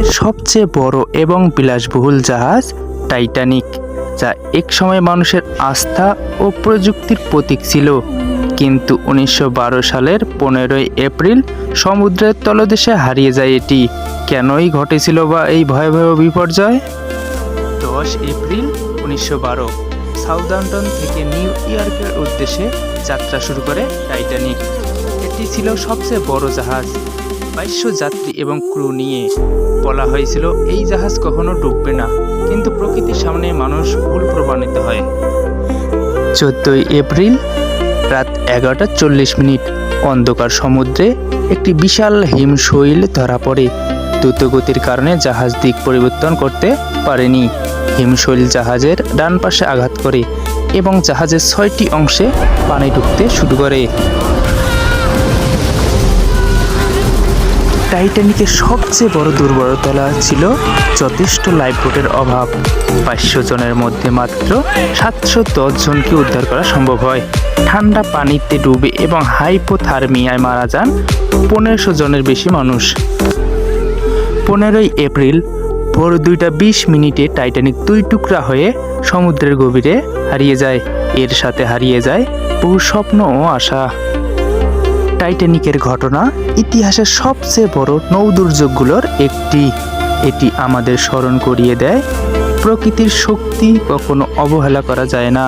পৃথিবীর সবচেয়ে বড় এবং বিলাসবহুল জাহাজ টাইটানিক, যা একসময় মানুষের আস্থা ও প্রযুক্তির প্রতীক ছিল। কিন্তু 1912 সালের 15ই এপ্রিল সমুদ্রের তলদেশে হারিয়ে যায় এটি। কেনই ঘটেছিল বা এই ভয়াবহ বিপর্যয়? 10 এপ্রিল 1912 সাউদাম্পটন থেকে নিউ ইয়র্কের উদ্দেশ্যে যাত্রা শুরু করে টাইটানিক। এটি ছিল সবচেয়ে বড় জাহাজ, 2200 যাত্রী এবং ক্রু নিয়ে। বলা হয়েছিল এই জাহাজ কখনো ডুববে না, কিন্তু প্রকৃতির সামনে মানুষ ভুল প্রমাণিত হয়। 14 এপ্রিল রাত 11:40 অন্ধকার সমুদ্রে একটি বিশাল হিমশৈল ধরা পড়ে। দ্রুতগতির কারণে জাহাজ দিক পরিবর্তন করতে পারেনি। হিমশৈল জাহাজের ডান পাশে আঘাত করে এবং জাহাজের 6টি অংশে পানি ঢুকতে শুরু করে। টাইটানিকের সবচেয়ে বড় দুর্বলতা ছিল যথেষ্ট লাইফবোটের অভাব। 500 জনের মধ্যে মাত্র 710 জনকে উদ্ধার করা সম্ভব হয়। ঠান্ডা পানিতে ডুবে এবং হাইপোথার্মিয়ায় মারা যান 1500 জনের বেশি মানুষ। 15ই এপ্রিল ভোর 2:20 টাইটানিক 2 টুকরা হয়ে সমুদ্রের গভীরে হারিয়ে যায়। এর সাথে হারিয়ে যায় বহু স্বপ্ন ও আশা। টাইটানিকের ঘটনা ইতিহাসের সবচেয়ে বড় নৌ-দুর্যোগগুলোর একটি। এটি আমাদের স্মরণ করিয়ে দেয় প্রকৃতির শক্তি কখনো অবহেলা করা যায় না।